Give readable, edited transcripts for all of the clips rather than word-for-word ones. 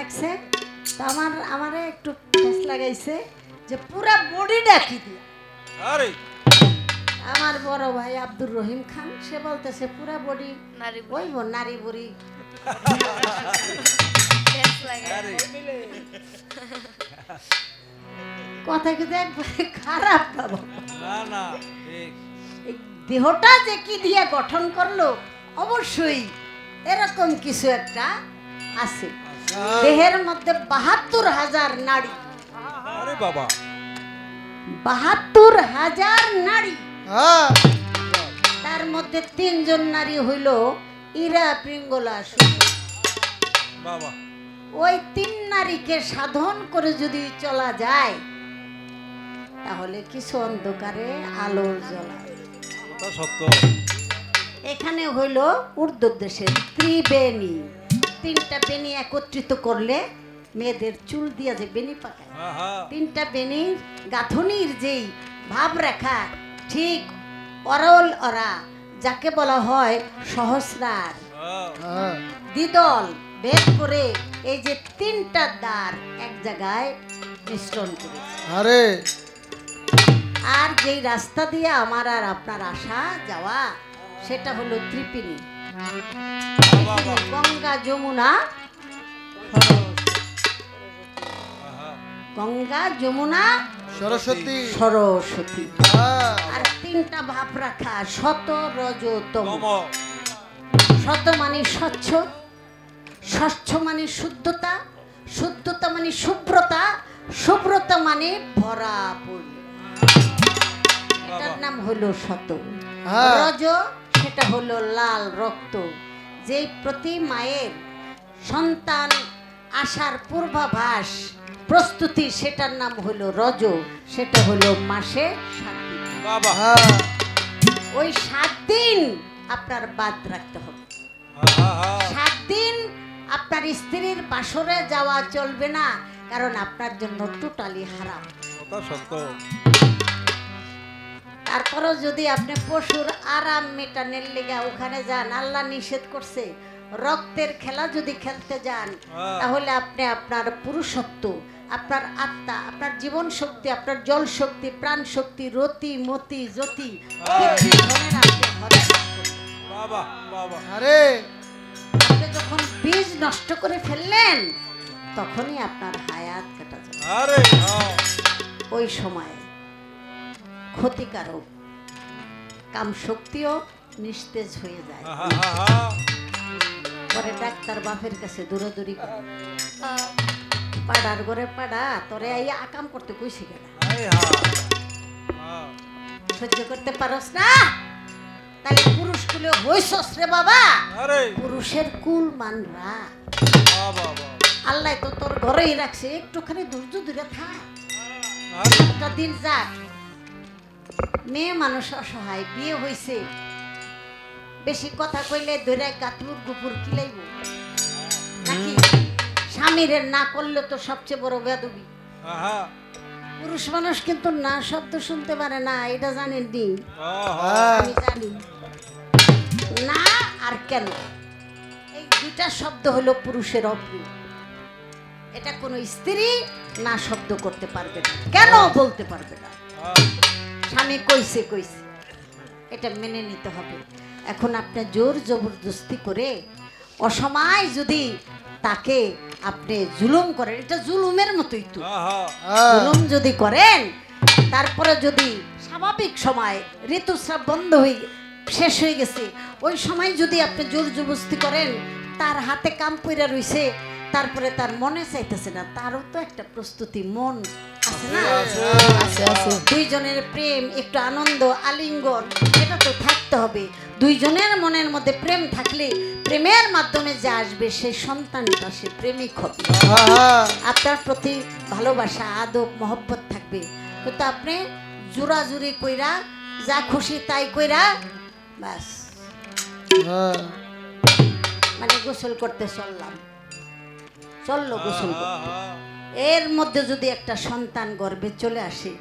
রাখছে। তো আমারে একটু ঠেস লাগাইছে যে পুরা বডিটা কি দিয়া। আরে আমার বড় ভাই আব্দুর রহিম খান সে বলতেছে পুরা বডি ওই নারী বুড়ি কথা কিন্তু একবারে খারাপ বাবা। না না ঠিক এই দেহটা যে কি দিয়ে গঠন করলো অবশ্যই এরকম কিছু একটা আছে। দেহের মধ্যে ৭২,০০০ নাড়ি। আরে বাবা ৭২,০০০ নারী। তার মধ্যে ৩ জন নারী হইল ইরা পিঙ্গলা। বাবা ওই ৩ নারীকে সাধন করে যদি চলা যায় তাহলে কিছু অন্ধকারে আলোর জ্বলায়। কথা সত্য। এখানে হইল ঊর্ধ্বদেশের ত্রিবেণী। ৩টা বেণী একত্রিত করলে মেয়েদের চুল দিয়া যে বেণী পাকায়, ৩টা বেণীর গাঁথনির যেই ভাব রেখা ঠিক অরল অরা যাকে বলা হয় সহস্রার দ্বিদল ভেদ করে এই যে ৩টা দ্বার এক জায়গায় মিশ্রণ করে। আরে আর যেই রাস্তা দিয়ে আমার আর আপনার আসা যাওয়া সেটা হলো ত্রিপিণী। গঙ্গা যমুনা গঙ্গা যমুনা সরস্বতী সরস্বতী। আর ৩টা ভাব রাখা শত রজ তম। শত মানে স্বচ্ছ, স্বচ্ছ মানে শুদ্ধতা, শুদ্ধতা মানে শুভ্রতা, শুভ্রতা মানে ভরা পূর্ণ। এটার নাম হলো শত। রজ সেটা হলো লাল রক্ত। যে প্রতি মায়ের সন্তান আসার পূর্বাভাস প্রস্তুতি সেটার নাম হলো রজ। সেটা হলো মাসে 7 দিন। ওই 7 দিন আপনার বাদ রাখতে হবে। 7 দিন আপনার স্ত্রীর বাসরে যাওয়া চলবে না, কারণ আপনার জন্য টোটালি হারাম। কথা সত্য। তারপরও যদি আপনি পশুর আরাম মেটানোর লেগে ওখানে যান, আল্লাহ নিষেধ করছে, রক্তের খেলা যদি খেলতে যান তাহলে আপনি আপনার পুরুষত্ব, আপনার আত্মা, আপনার জীবন শক্তি, আপনার জল শক্তি, প্রাণ শক্তি, রতি মতি জ্যোতি আপনি যখন বীজ নষ্ট করে ফেললেন তখনই আপনার হায়াত কাটা যাবে। ওই সময় ক্ষতিকারক কাম শক্তিও নিস্তেজ হয়ে যায়। পরে ডাক্তার বাপের কাছে দৌড়াদৌড়ি করে, পাড়ার ঘরে পাড়া তোরে আইয়া আকাম করতে কইছি কেন, সহ্য করতে পারস না? তাহলে পুরুষ কুলে হইছস রে বাবা। পুরুষের কুল মানরা আল্লাহ তো তোর ঘরেই রাখছে, একটুখানি ধৈর্য ধরে থাক, একটা দিন যাক। মেয়ে মানুষ অসহায়, বিয়ে হইছে, বেশি কথা কইলে ধরে গাতুর গুপুর কিলাইব নাকি? স্বামীর না করলে তো সবচেয়ে বড় বেয়াদবি। পুরুষ মানুষ কিন্তু না শব্দ শুনতে পারে না, এটা জানেন নি? আমি জানি না। আর কেন? এই 2টা শব্দ হলো পুরুষের অপ্রিয়। এটা কোনো স্ত্রী না শব্দ করতে পারবে না। কেন বলতে পারবে না? স্বামী কইছে কইছে, এটা মেনে নিতে হবে। এখন আপনি জোর জবরদস্তি করে অসময় যদি তাকে আপনি জুলুম করেন, এটা জুলুমের মতোই তো। জুলুম যদি করেন, তারপরে যদি স্বাভাবিক সময় ঋতুস্রাব বন্ধ হয়ে শেষ হয়ে গেছে, ওই সময় যদি আপনি জোর জবরদস্তি করেন, তার হাতে কাম পইরা রইছে, তারপরে তার মনে চাইতেছে না, তারও তো একটা প্রস্তুতি মন আছে না? দুইজনের প্রেম, একটু আনন্দ, আলিঙ্গন, এটা তো থাকতে হবে। দুইজনের মনের মধ্যে প্রেম থাকলে প্রেমের মাধ্যমে যা আসবে সেই সন্তানটা সে প্রেমিক হবে, আপনার প্রতি ভালোবাসা আদব মহব্বত থাকবে। কিন্তু আপনি জোরাজুরি কইরা যা খুশি তাই কইরা বাস মানে গোসল করতে চললো গোসল করতে, এর মধ্যে যদি একটা সন্তান গর্ভে চলে আসে,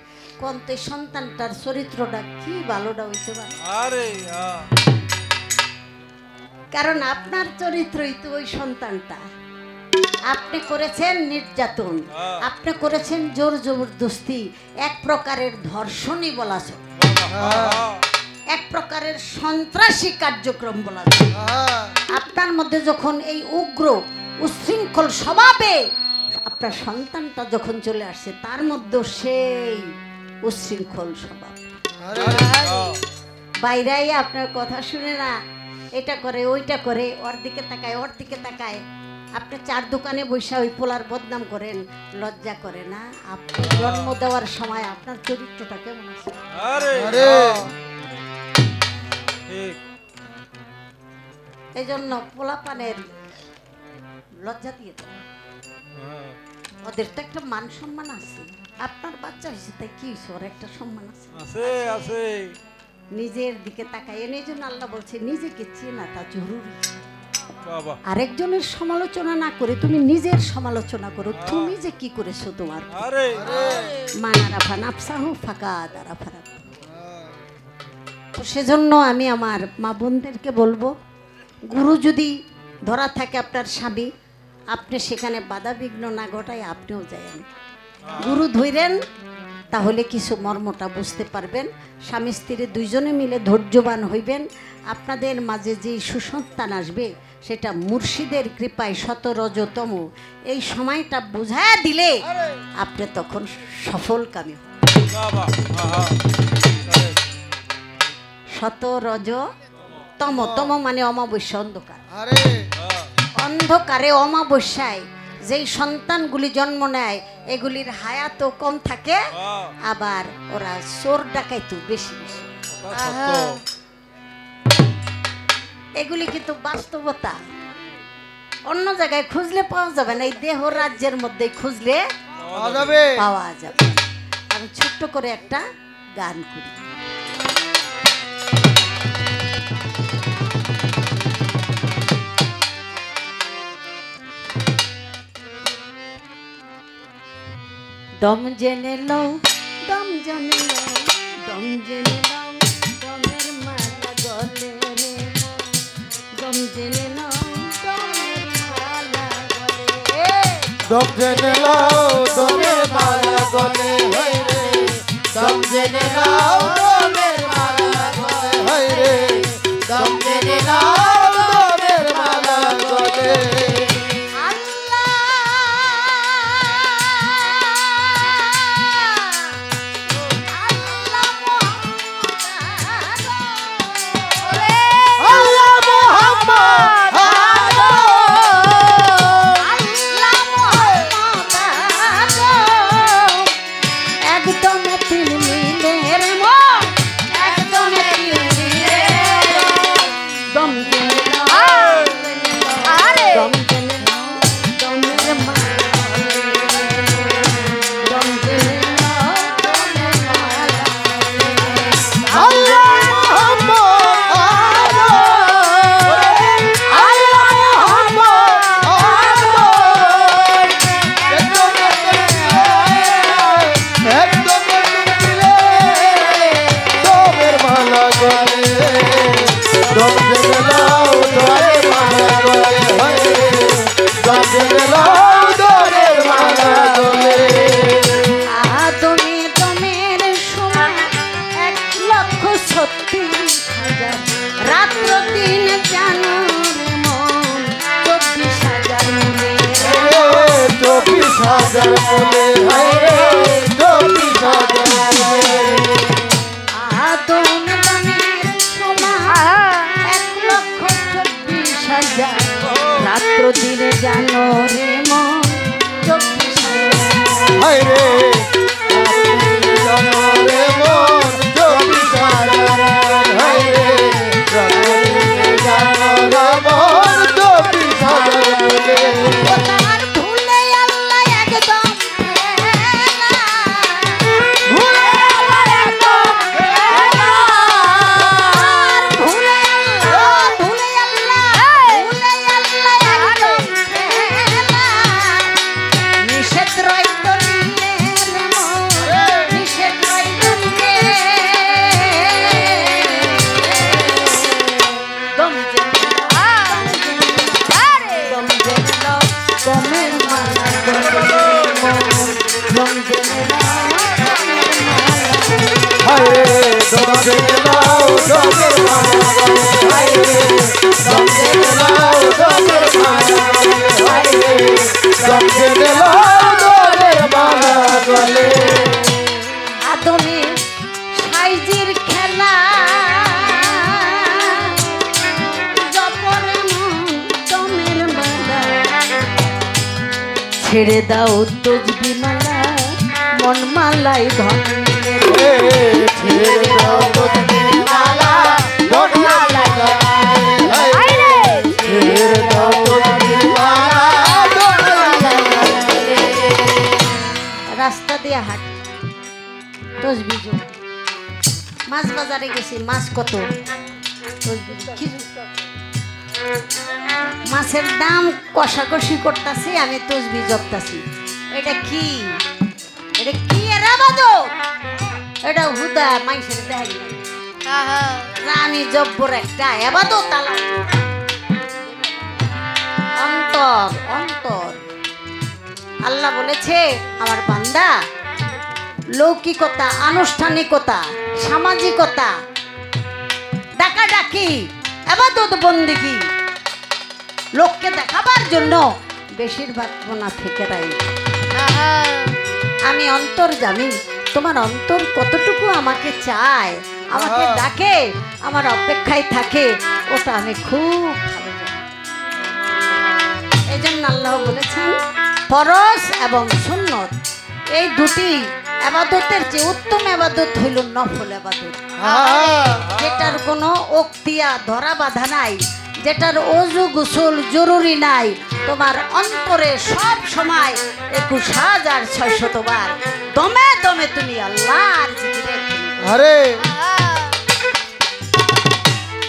কোন তো সন্তানটার চরিত্রটা কি ভালোটা হইতে পারে? কারণ আপনার চরিত্রই তো ওই সন্তানটা। আপনি করেছেন নির্যাতন, আপনি করেছেন জোর জবরদস্তি, এক প্রকারের ধর্ষণই বলা যায়, এক প্রকারের সন্ত্রাসী কার্যক্রম বলা যায়। আপনার মধ্যে যখন এই উগ্র উশৃঙ্খল স্বভাবে আপনার সন্তানটা যখন চলে আসছে, তার মধ্যে সেই উশৃঙ্খল স্বভাব বাইরে আপনার কথা শুনে না, এটা করে ওইটা করে, ওর দিকে তাকায় ওর দিকে তাকায়। আপনি চার দোকানে বসে ওই পোলার বদনাম করেন, লজ্জা করে না? আপনি জন্ম দেওয়ার সময় আপনার চরিত্রটা কেমন আছে? এই জন্য পোলাপানের লজ্জা দিয়ে দেন। ওদের তো একটা মান সম্মান আছে। আপনার বাচ্চা হয়েছে তাই কি হয়েছে, ওর একটা সম্মান আছে। নিজের দিকে তাকায়, এই জন্য আল্লাহ বলছে নিজেকে চেনাটা জরুরি। আরেকজনের সমালোচনা না করে তুমি নিজের সমালোচনা করো, তুমি যে কি করেছো তোমার। তো সেজন্য আমি আমার মা বোনদেরকে বলবো, গুরু যদি ধরা থাকে আপনার স্বামী, আপনি সেখানে বাধা বিঘ্ন না ঘটায় আপনিও যায়েন, গুরু ধইরেন, তাহলে কিছু মর্মটা বুঝতে পারবেন। স্বামী স্ত্রী দুইজনে মিলে ধৈর্যবান হইবেন। আপনাদের মাঝে যে সুসন্তান আসবে সেটা মুর্শিদের কৃপায় শতরজতম, এই সময়টা বুঝায়া দিলে আপনি তখন সফলকামী। শতরজতম, তম মানে অমাবস্যা, অন্ধকার। অন্ধকারে অমাবস্যায় যেই সন্তানগুলি জন্ম নেয় এগুলির হায়াতও কম থাকে, আবার ওরা চোর ডাকাইতো বেশি বেশি। এগুলি কিন্তু বাস্তবতা, অন্য জায়গায় খুঁজলে পাওয়া যাবে না, এই দেহ রাজ্যের মধ্যে খুঁজলে পাওয়া যাবে। আমি ছোট্ট করে একটা গান করি। দম জেনে লও, দম জেনে লও, দম জেনে লও, দমের মালা গলে রে, দম জেনে লও, দমের মালা গলে, দম জেনে লও, দমের মালা গলে, রে দম জেনে লও, দমের মালা গলে, রে দম জেনে লও, দমের মালা গলে। রাত্র দিনে জানো রে মন, 24,000 হায় রে, জানো রে মন 24,000, হায় রে, জানো রে মন 24,000। মালা গলে দম জেনে নাও দমের মালা হায়রে দম জেনে নাও দমের মালা গলে হায়রে দম জেনে নাও দমের মালা গলে হায়রে দম জেনে নাও দমের মালা গলে আদমে সাইজির খেলা জপরে দমের মালা ছেড়ে দাও তসবি মালা মন মালাই ধনে ছেড়ে দাও তসবির মালা মন মালা গলে হায়রে ছেড়ে দাও তসবির মালা মন মালা গলে রাস্তা দিয়ে হাঁট তসবি যোগ মাছ বাজারে গেছি মাছ কত তসবি যোগ। কি যোগ? মাছের দাম কষাকষি করতেছি আমি তসবি জপতাছি এটা কি এটা কি এরা বাদো এটা হুদা মাইসের দেখাই আমি জব্বর একটা এবাদো তালা অন্তর অন্তর আল্লাহ বলেছে আমার বান্দা লৌকিকতা আনুষ্ঠানিকতা সামাজিকতা ডাকাডাকি এবাদত বন্দেগী লোককে দেখাবার জন্য বেশিরভাগ মুনাফিকেরাই আমি অন্তর্যামী তোমার অন্তর কতটুকু আমাকে চায় আমাকে ডাকে আমার অপেক্ষায় থাকে ওটা আমি খুব ভালো জানি এই জন্য আল্লাহ বলেছেন ফরজ এবং সুন্নত এই দুটি আবাদতের যে উত্তম আবাদত হইল নফল আবাদত যেটার কোনো অক্তিয়া ধরা বাঁধা নাই যেটার অজু গোসল জরুরি নাই তোমার অন্তরে সব সময় 21,600 বার দমে দমে তুমি আল্লাহর জিকিরে আরে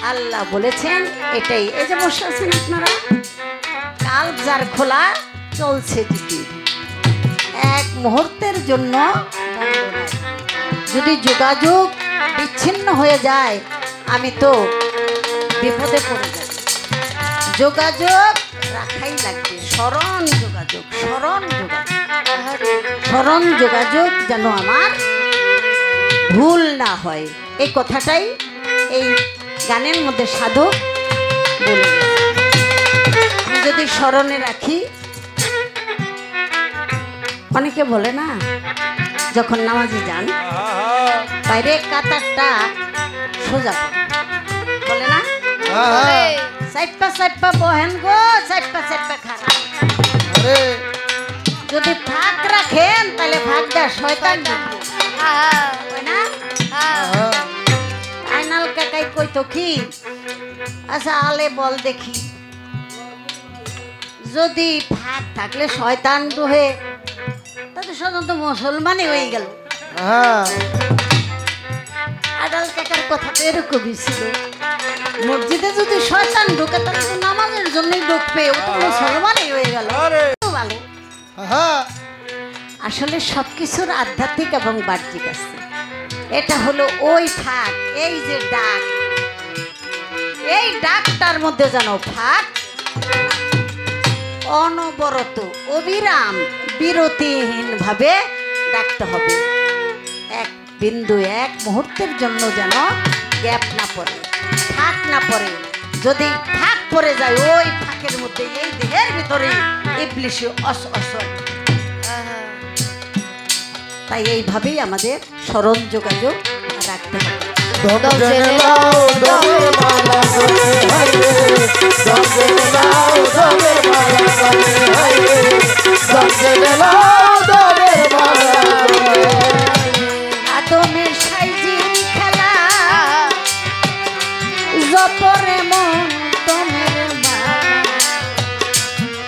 আল্লাহ বলেছেন এটাই এই যে বসে আছেন আপনারা কাল যার খোলা চলছে জিকির এক মুহূর্তের জন্য বন্ধ নাই। যদি যোগাযোগ বিচ্ছিন্ন হয়ে যায় আমি তো বিপদে পড়ে যাব যোগাযোগ রাখাই লাগবে স্মরণ যোগাযোগ স্মরণ যোগাযোগ যেন আমার ভুল না হয় এই কথাটাই এই গানের মধ্যে সাধক বলে গেছে। আমি যদি স্মরণে রাখি অনেকে বলে না যখন নামাজে যান বাইরে কাতারটা সোজা বলে না সাইপা বহেন গো সাইপা খারাপ যদি ফাঁক রাখেন তাহলে ফাঁক দেয় শয়তান না আইনাল কাকাই কইতো কি আচ্ছা আলে বল দেখি যদি ফাঁক থাকলে শয়তান ডুহে তাহলে সাধারণত মুসলমানই হয়ে গেল আডাল কাকার কথাটা এরকমই ছিল মসজিদে যদি শয়তান ঢুকে তাহলে তো নামাজের জন্যই ঢুকবে ও তো মুসলমানই হয়ে গেল ভালো আসলে সবকিছুর আধ্যাত্মিক এবং বাহ্যিক আছে এটা হলো ওই ফাঁক এই যে ডাক এই ডাকটার মধ্যে যেন ফাঁক অনবরত অবিরাম বিরতিহীন ভাবে ডাকতে হবে এক বিন্দু এক মুহূর্তের জন্য যেন গ্যাপ না পড়ে ফাঁক না পড়ে যদি ফাঁক পড়ে যায় ওই ফাঁকের মধ্যে এই দেহের ভিতরে ইবলিশ তাই এইভাবেই আমাদের স্মরণ যোগাযোগ রাখতে হবে আদমের সাইজির খেলা জপরে মন দমের মালা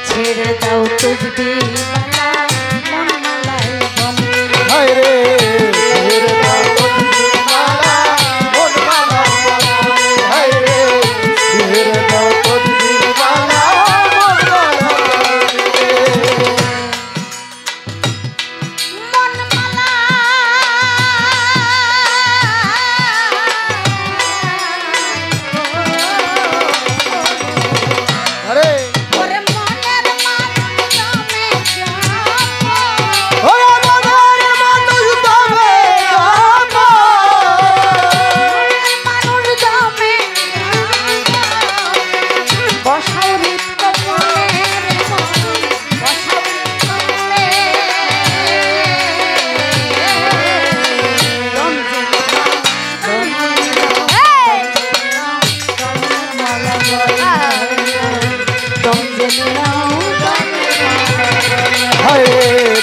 ছেড়ে দাও তসবি মালা মন মালাই বনে হায়রে ছেড়ে দাও তসবির মালা মন মালা গলে হায়রে ছেড়ে দাও তসবির মালা মন মালা গলে মন মালা আরে ওরে মনের মালা দমে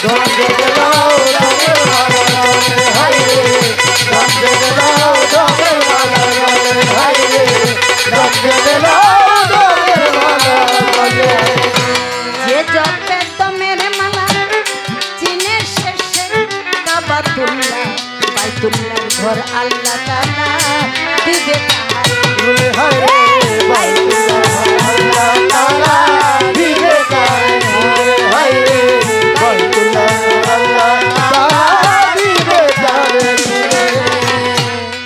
দম জেনে নাও দমের মালা গলে হাই রে দম জেনে নাও দমের মালা গলে হাই রে দম জেনে নাও দমের মালা গলে যে জপে দমের মালা চিনে শেষে কাবাতুল্লাহ বাইতুল্লাহর ঘর আল্লাহ তাআলা দিবে তাহার বলে হাই রে বাইতুল্লাহ আল্লাহ তাআলা দিবে তাহার হাই রে বাইতুল্লাহ আল্লাহ তাআলা দিবে তাহার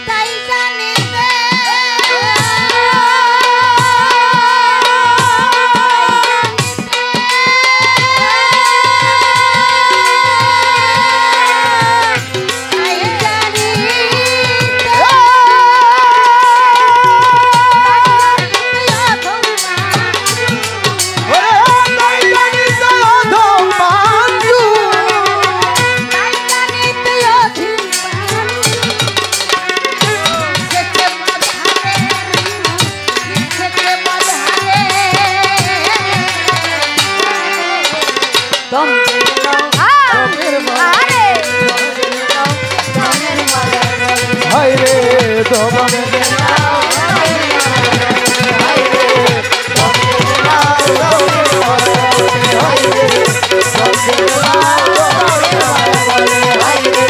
তাই জানিবে তাই জানিবে হাই রে দমে নাও হাই রে দমে নাও দমের মালা গলে হাই রে দমে নাও দমের মালা গলে হাই রে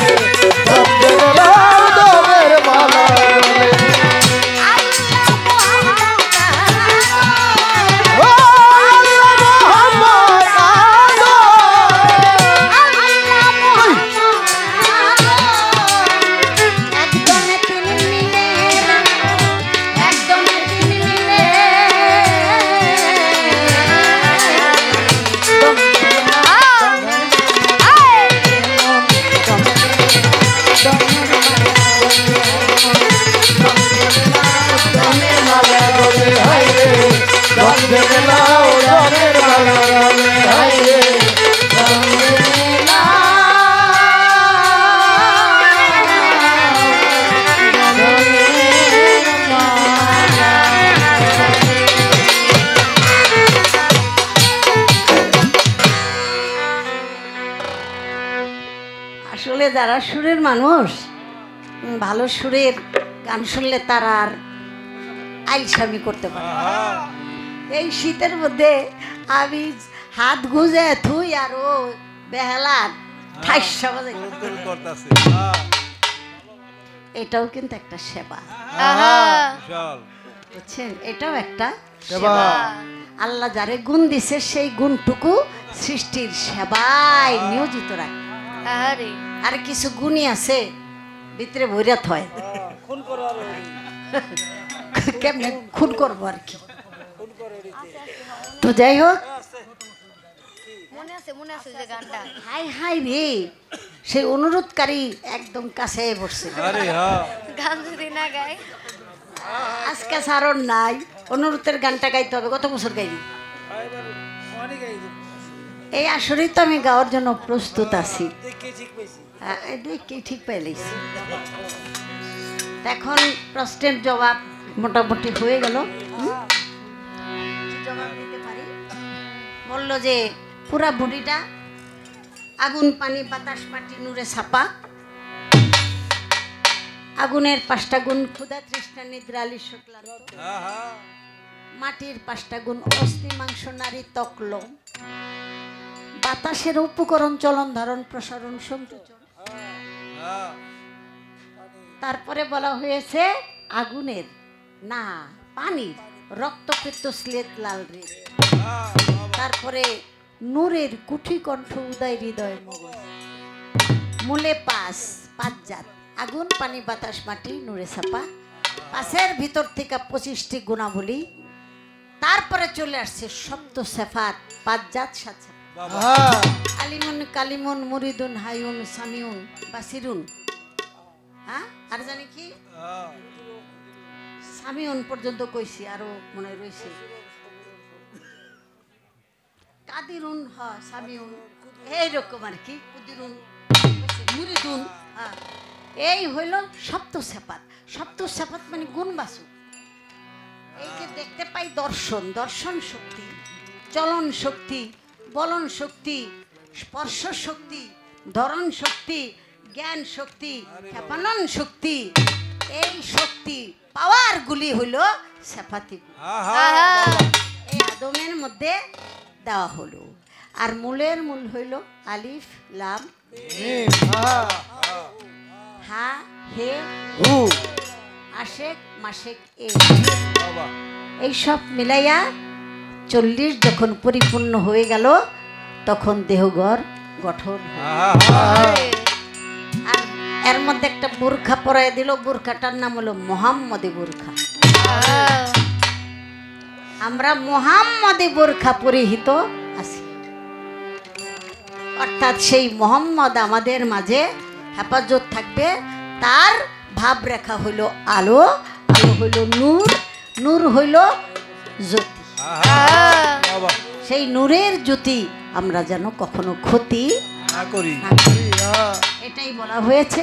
দমে নাও দমের মালা গলে ও আল্লাহ মোহাম্মদ আলো দমের মালা গলে হাই রে দম জেনে নাও দমের মালা গলে হাই রে দম জেনে নাও দমের মালা আসলে যারা সুরের মানুষ ভালো সুরের গান শুনলে তারা আর আইলসামি করতে পারে না। এই শীতের মধ্যে আমি হাত গুজে থুই আর ও বেহালা ঠাইসা বাজে করতেছে এটাও কিন্তু একটা সেবা, বিশাল বুঝছেন? এটাও একটা সেবা। সেবা। আল্লাহ যারে গুণ দিছে সেই গুণটুকু সৃষ্টির সেবায় নিয়োজিত রাখে। আর কিছু গুণী আছে ভিতরে ভৈরাত হয়, কেমনে খুন করবো আর কি। তো যাই হোক, মনে আছে যে গানটা হাই হাই রে, সেই অনুরোধকারী একদম কাছে বসছে। আরে হ্যাঁ গান যদি না গায় আজকে সারণ নাই, অনুরোধের গানটা গাইতে হবে। কত বছর গাইনি এই আসরেই তো আমি গাওয়ার জন্য প্রস্তুত আছি। ঠিক পাইলাইছি। এখন প্রশ্নের জবাব মোটামুটি হয়ে গেল। জবাব দিতে পারি। বললো যে পুরা বডিটা আগুন পানি বাতাস মাটি নূরে ছাপা, আগুনের 5টা গুণ ক্ষুধা তৃষ্ণা নিদ্রা আলিস্য ক্লান্ত, মাটির 5টা গুণ অস্থি মাংস নারী তকল, বাতাসের উপকরণ চলন ধারণ প্রসারণ সংযোজন। তারপরে বলা হয়েছে আগুনের না পানির রক্তপিত্ত স্লেট লাল রে। তারপরে নূরের কুঠি কণ্ঠ উদয় হৃদয় মগজ, মূলে 5 জাত আগুন পানি বাতাস মাটি নূরে ছাপা, 5-এর ভিতর থেকে 25টি গুণাবলী। তারপরে চলে আসছে সপ্ত সেফাত 5 জাত 7 আলিমুন কালিমুন মুরিদুন হাইউন সামিউন বাসিরুন। হ্যাঁ আর জানি কি সামিউন পর্যন্ত কইছি, আরো মনে রয়েছে কাদিরুন। হ্যাঁ সামিউন এইরকম আর কি, কুদিরুন মুরিদুন। হ্যাঁ এই হইল সপ্ত সেফাত। সপ্ত সেফাত মানে গুণবাচক। এই যে দেখতে পাই দর্শন, দর্শন শক্তি, চলন শক্তি, বলন শক্তি, স্পর্শ শক্তি, ধরন শক্তি, জ্ঞান শক্তি, ক্ষেপণন শক্তি, এই শক্তি পাওয়ারগুলি হইল সেফাতি, এই আদমের মধ্যে দেওয়া হলো। আর মূলের মূল হইল আলিফ লাম হা হে হু আশেক মাসেক এই সব মিলাইয়া 40 যখন পরিপূর্ণ হয়ে গেল তখন দেহগর গঠন আর এর মধ্যে একটা বোরখা পরাই দিল। বোরখাটার নাম হলো মোহাম্মদী বোরখা। আমরা মোহাম্মদী বোরখা পরিহিত আছি, অর্থাৎ সেই মোহাম্মদ আমাদের মাঝে হেফাজত থাকবে। তার ভাব রেখা হইল আলো, আলো হইল নূর, নূর হইল জ্যোতি। সেই নূরের জ্যোতি আমরা যেন কখনো ক্ষতি না করি, এটাই বলা হয়েছে।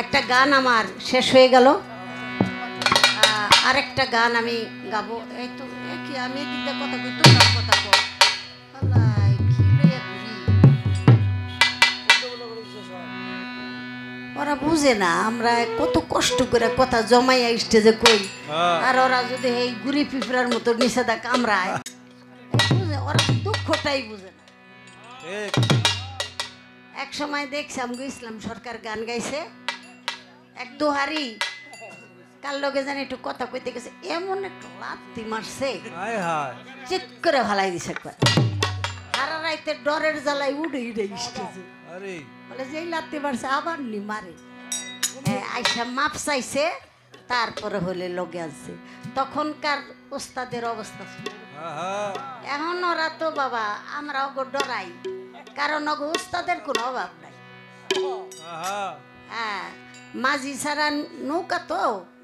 একটা গান আমার শেষ হয়ে গেল, আরেকটা গান আমি গাবো। এই তো কি আমি এদিকে কথা কই, তোমরা কথা কও। আল্লাহ কি লইয়া ঘুরি, ওরা বুঝে না আমরা কত কষ্ট করে কথা জমাইয়া স্টেজে কই, আর ওরা যদি এই গুড়ি পিঁপড়ার মতো নিষেধা কামড়ায়, বুঝে ওরা দুঃখটাই বুঝে না। এক সময় দেখছি আমগো ইসলাম সরকার গান গাইছে, এক দোহারি কার লগে জানি একটু কথা কইতে গেছে, এমন একটা লাত্তি মারছে, চিৎ করে ভালাই দিছে একবার। সারা রাইতে ডরের জ্বালায় উড়ে উড়ে স্টেজে, বলে যে লাত্তি মারছে আবার নি মারে। আইসা মাপ চাইছে, তারপরে হলে লগে আছে। তখনকার ওস্তাদের অবস্থা ছিল। এখন ওরা তো বাবা আমরা ওগো ডরাই, কারণ ওগো ওস্তাদের কোনো অভাব নাই। হ্যাঁ, মাঝি ছাড়া নৌকা তো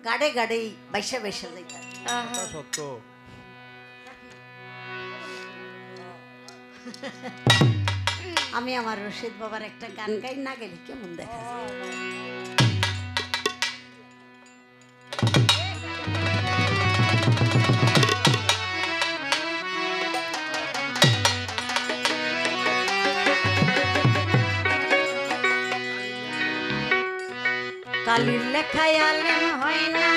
গাড়ে গাড়েই বাইসা বাইসা যাইতা। সত্য। আমি আমার রশিদ বাবার একটা গান গাই, না গেলে কেমন দেখা যায়। কালির লেখায় আলেম হয় না,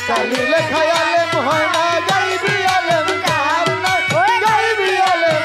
কালি লেখায় আলেম হয় না, গাইবি আলেম কার না, গাইবি আলেম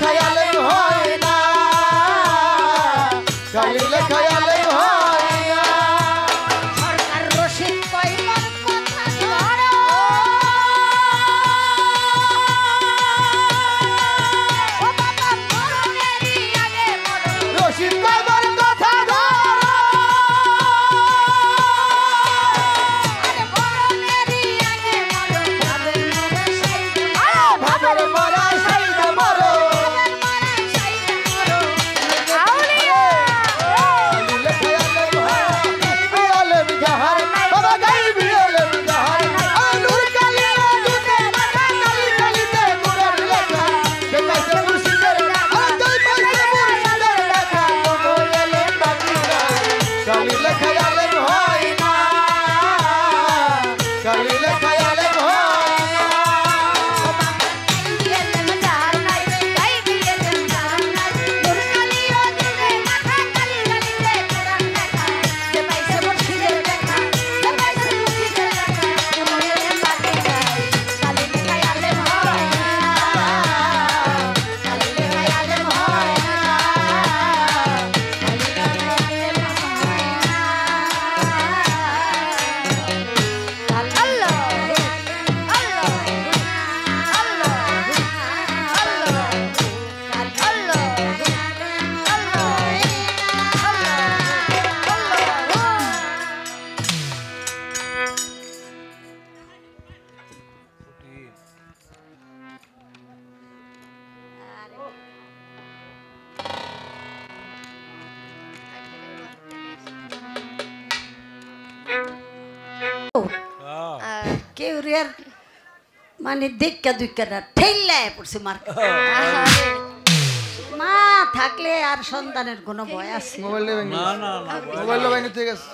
খায়ালে হয় না গাইলে খায়ালে হয় না সরকার রশিদ কইবার কথা ধরো ও বাবা মরণেরই আগে মরণ রশিদ কইবার কথা ধরো আরে মরণেরই আগে মরণ ভাবের মরা সাইতে ভাবের মরা সাইদা মরো ভাবের মরা সাইতে মরণ আউলিয়া গাইলে খায়ালে হয় না গাইলে বিজাহার বাবা গাইবি আলম জাহার আলুর কালিয়া দুতে মাথা কালি কালিতে গুড়ার লেখা দেখাইছে মুর্শিদের আর তুই পাইছে মুর্শিদের লেখা কোয়েলে বাকিরা গাইলে খায়ালে হয় না গাইলে খায়ালে হয় না দিয়েলেন জাহার নাই গাই দিয়েলেন জাহার নাই নূর কালিয়া দিলে মাথা কালি কালিতে কোরআন লেখা যে পাইছে মুর্শিদের লেখা যে পাইছে মুর্শিদের লেখা কোয়েলে বাকিরা কালি লেখায় আলেম হয় না কালি লেখায় আলেম হয় না কালি লেখায় আলেম হয় না কেউ রে আর মানে দেখা দুইকা না ঠেল্লায় পড়ছে মার মা থাকলে আর সন্তানের কোনো ভয় আছে মোবাইল নেবেন না না না মোবাইল বাইনে ঠিক আছে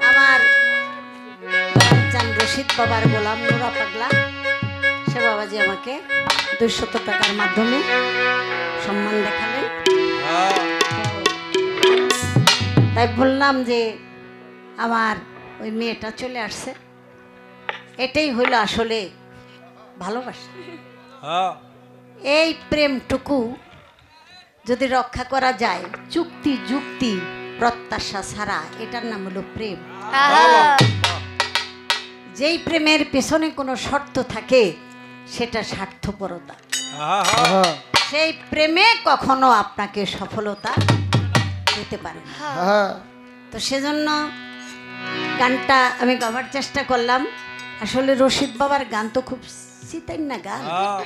আমার চান রশিদ বাবার গোলাম নুরা পাগলা সে বাবাজি আমাকে 200 টাকার মাধ্যমে সম্মান দেখালেন হ্যাঁ তাই বললাম যে আমার ওই মেয়েটা চলে আসছে এটাই হইল আসলে ভালোবাসা হ্যাঁ এই প্রেমটুকু যদি রক্ষা করা যায় চুক্তি যুক্তি প্রত্যাশা ছাড়া এটার নাম হলো প্রেম যেই প্রেমের পেছনে কোনো শর্ত থাকে সেটা স্বার্থপরতা হ্যাঁ হ্যাঁ সেই প্রেমে কখনো আপনাকে সফলতা দিতে পারে না হ্যাঁ তো সেজন্য গানটা আমি গাওয়ার চেষ্টা করলাম আসলে রশিদ বাবার গান তো খুব শীতের না গান হ্যাঁ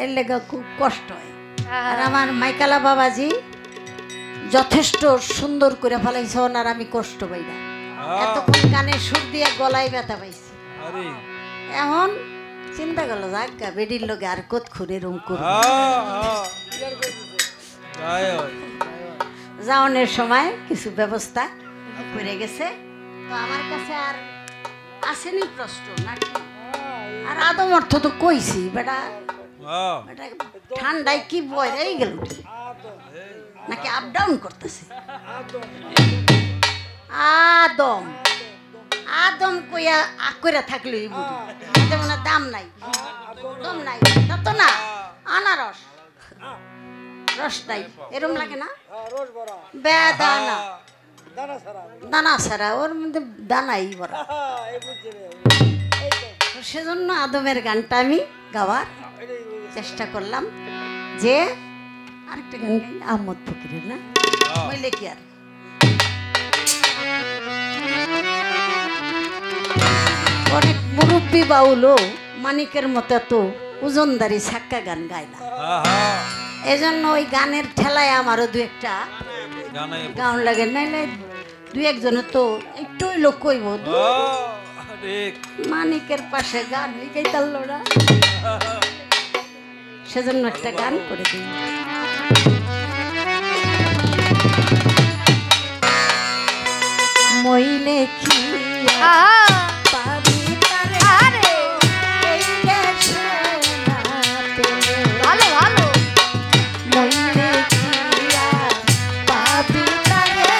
এর লেগে খুব কষ্ট হয় আর আমার মাইকালা বাবাজি যথেষ্ট সুন্দর করে ফেলাইছে আর আমি কষ্ট পাই না এতক্ষণ কানে সুর দিয়ে গলায় ব্যথা পাইছি আরে এখন চিন্তা করলো যাক বেডির লোকে আর কত খুঁড়ে রুম করবো হ্যাঁ হ্যাঁ তাই হয় যাওয়ানোর সময় কিছু ব্যবস্থা করে গেছে তো আমার কাছে আর আসেনি প্রশ্ন নাকি আর আদম অর্থ তো কইছি বেটা হ্যাঁ বেটা ঠান্ডায় কি বয় এই গেল নাকি আপ ডাউন করতেছে আদম আদম কইয়া কইরা থাকলো এই বুড়ি যেমন দাম নাই দম নাই তা তো না আনারস রস নাই এরম লাগে না বেদানা দানা ছাড়া ওর মধ্যে দানাই বড় সেজন্য আদমের গানটা আমি গাওয়ার চেষ্টা করলাম যে আরেকটা গান গাই আহমদ ফকিরের না বললে কি আর অনেক মুরব্বী বাউলও মানিকের মতো তো ওজনদারি ছাক্কা গান গায় না হ্যাঁ এজন্য ওই গানের ঠেলায় আমারও দু একটা জানাই গান লাগে নাইলে দুই একজনের তো একটুই লোক কইব ঠিক মানিকের পাশে গান লিখেই তাল্লো না সেজন্য একটা গান করে দিই মইলে কি পাবি তারে এই দেশে না পেলে ভালো ভালো মইলে কি পাবি তারে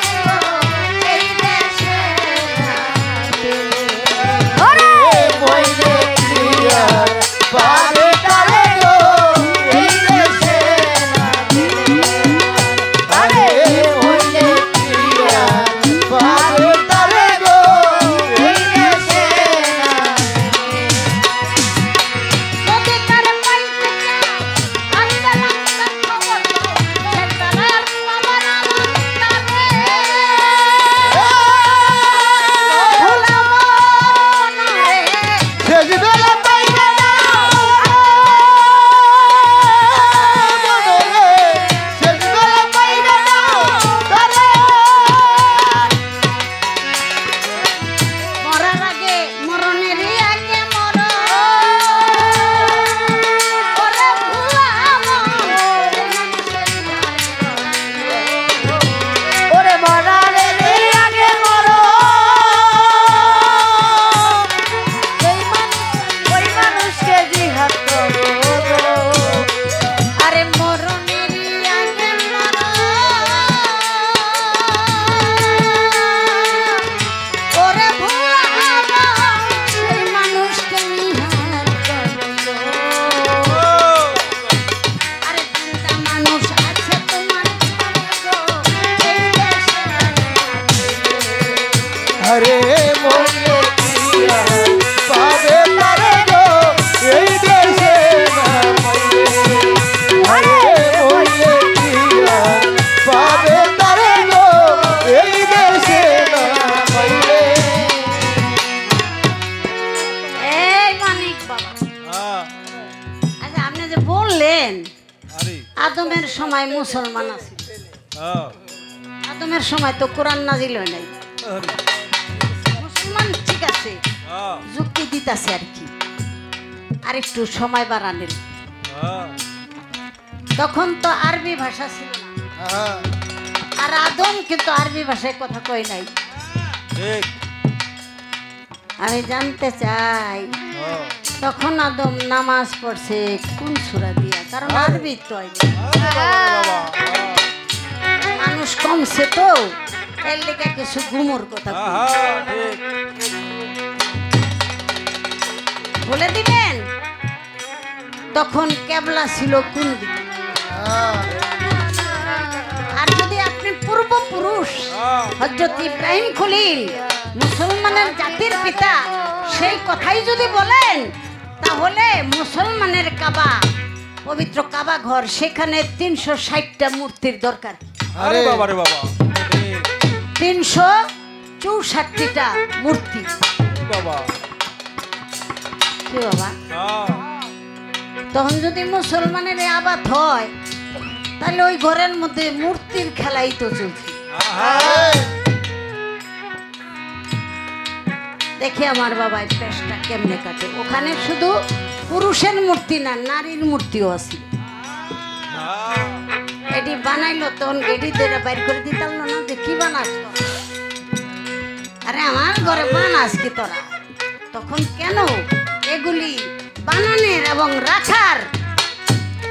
আরে মরলে কি আর পাবে তারে গো এই দেশে না পাইলে আরে মরলে কি আর পাবে তারে গো এই দেশে না পাইলে এই মানিক বাবা, হ্যাঁ আচ্ছা আপনি যে বললেন আরে আদমের সময় মুসলমান আছে, হ্যাঁ আদমের সময় তো কোরআন নাজিল হয় নাই, আরে মুসলমান ঠিক আছে, হ্যাঁ যুক্তি দিতেছে আর কি, আর একটু সময় বাড়ানের। হ্যাঁ তখন তো আরবি ভাষা ছিল না, আর আদম কিন্তু আরবি ভাষায় কথা কই নাই। ঠিক আমি জানতে চাই হ্যাঁ তখন আদম নামাজ পড়ছে কোন সূরা দিয়া, কারণ আরবি তো হয় না। বাবা মানুষ কমছে তো এর লেগে কিছু গুমর কথা কই। হ্যাঁ ঠিক বলে দিবেন তখন কেবলা ছিল কোন দিকে, আর যদি আপনি পূর্বপুরুষ হ্যাঁ হযরত ইব্রাহিম খলিল মুসলমানের জাতির পিতা সেই কথাই যদি বলেন, তাহলে মুসলমানের কাবা, পবিত্র কাবা ঘর, সেখানে 360টা মূর্তির দরকার, আরে বাবা রে বাবা ঠিক 364টা মূর্তি। বাবা কি বাবা, হ্যাঁ তখন যদি মুসলমানের আবাদ হয় তাহলে ওই ঘরের মধ্যে মূর্তির খেলাই তো চলছে। হ্যাঁ দেখে আমার বাবা পেশটা কেমনে কাটে, ওখানে শুধু পুরুষের মূর্তি না, নারীর মূর্তিও আছে। হ্যাঁ এটি বানাইলো তখন গেডি ধরে বাইর করে দিতাম না, যে কি বানাস তোরা? আরে আমার ঘরে বানাস কি তোরা? তখন কেন এগুলি বানানের এবং রাখার